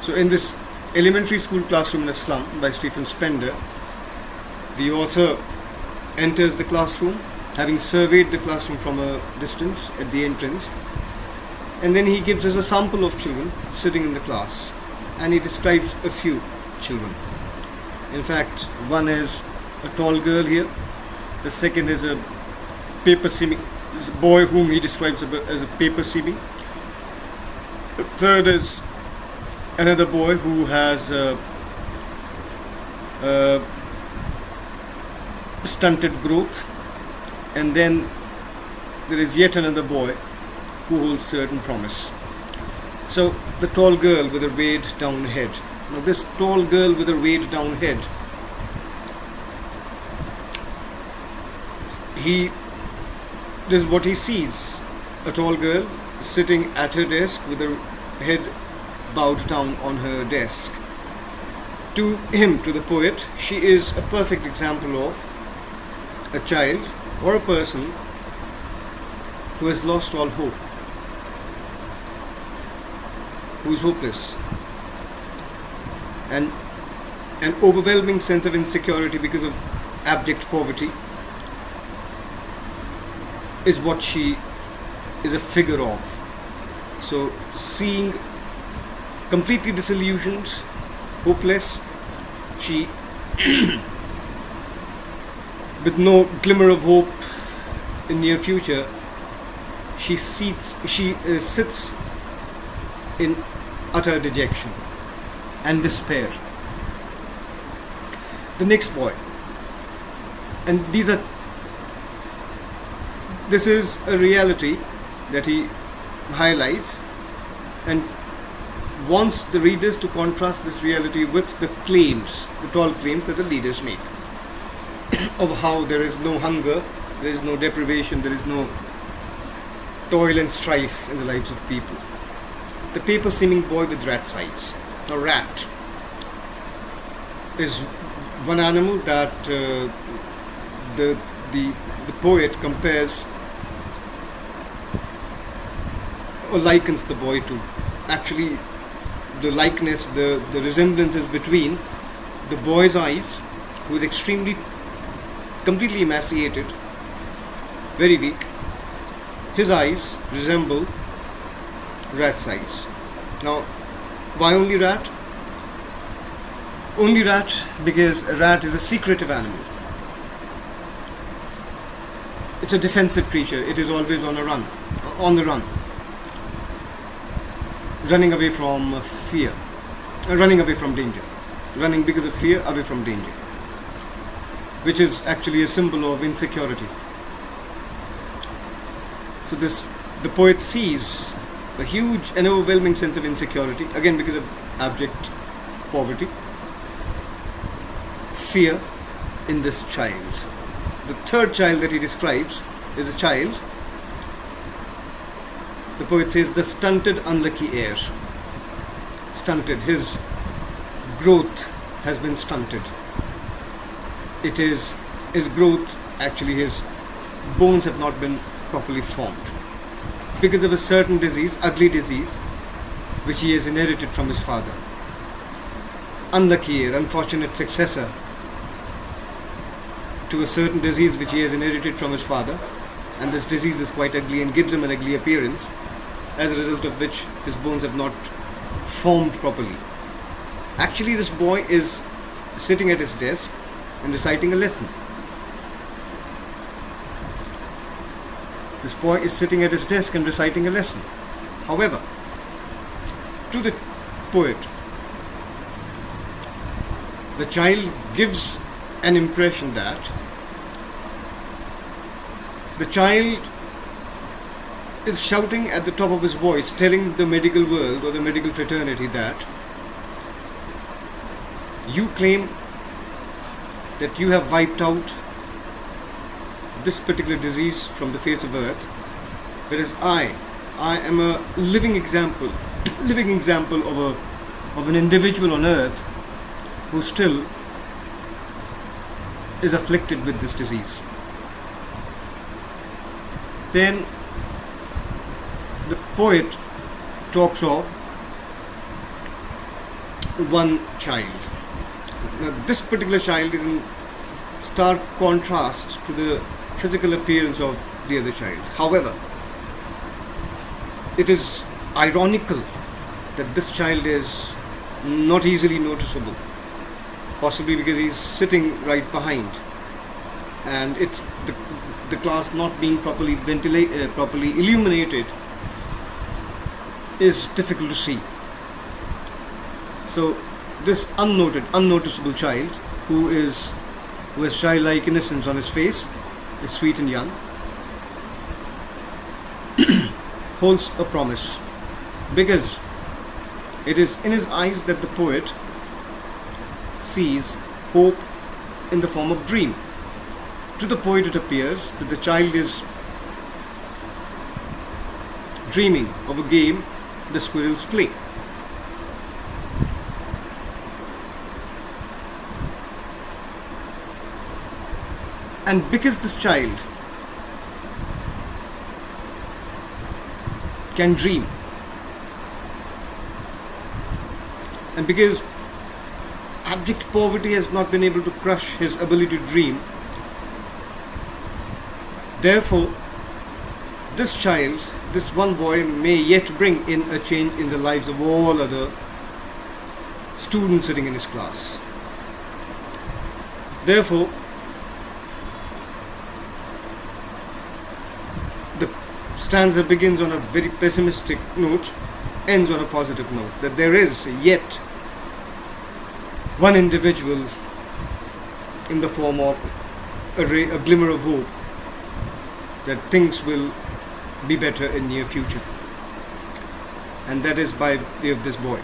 So in this elementary school classroom in a slum by Stephen Spender, the author enters the classroom, having surveyed the classroom from a distance at the entrance, and then he gives us a sample of children sitting in the class, and he describes a few children. In fact, one is a tall girl here, the second is a paper seaming boy whom he describes as a paper seaming. The third is another boy who has stunted growth, and then there is yet another boy who holds certain promise. So the tall girl with a weighed down head. Now this tall girl with a weighed down head, this is what he sees: a tall girl sitting at her desk with her head bowed down on her desk. To him, to the poet, she is a perfect example of a child or a person who has lost all hope, who is hopeless, and an overwhelming sense of insecurity because of abject poverty is what she is a figure of. So seeing completely disillusioned, hopeless, she with no glimmer of hope in near future, she sits in utter dejection and despair. The next boy, and this is a reality that he highlights and wants the readers to contrast this reality with the tall claims that the leaders make of how there is no hunger, there is no deprivation, there is no toil and strife in the lives of people. The paper seaming boy with rat's eyes. A rat is one animal that the poet compares or likens the boy to. Actually, the likeness, the resemblance is between the boy's eyes, who is completely emaciated, very weak. His eyes resemble rat's eyes. Now, why only rat? Only rat because a rat is a secretive animal. It's a defensive creature. It is always on the run, running away from fear, running away from danger, running because of fear away from danger, which is actually a symbol of insecurity. So the poet sees a huge and overwhelming sense of insecurity, again because of abject poverty, fear in this child. The third child that he describes is a child, the poet says, the stunted, unlucky heir. Stunted, his growth has been stunted. It is his growth, actually his bones have not been properly formed because of a certain disease, ugly disease, which he has inherited from his father. Unlucky heir, unfortunate successor to a certain disease which he has inherited from his father, and this disease is quite ugly and gives him an ugly appearance, as a result of which his bones have not formed properly. Actually, this boy is sitting at his desk and reciting a lesson. This boy is sitting at his desk and reciting a lesson. However, to the poet, the child gives an impression that the child is shouting at the top of his voice, telling the medical world or the medical fraternity that you claim that you have wiped out this particular disease from the face of earth, whereas I am a living example of an individual on earth who still is afflicted with this disease. Then the poet talks of one child. Now, this particular child is in stark contrast to the physical appearance of the other child. However, it is ironical that this child is not easily noticeable, possibly because he's sitting right behind, and it's the class not being properly illuminated is difficult to see. So this unnoticeable child who has childlike innocence on his face, is sweet and young, holds a promise, because it is in his eyes that the poet sees hope in the form of dream. To the poet, it appears that the child is dreaming of a game the squirrels play. And because this child can dream, and because abject poverty has not been able to crush his ability to dream, therefore this child, this one boy, may yet bring in a change in the lives of all other students sitting in his class. Therefore, the stanza begins on a very pessimistic note, ends on a positive note, that there is yet one individual in the form of a glimmer of hope that things will be better in near future, and that is by way of this boy.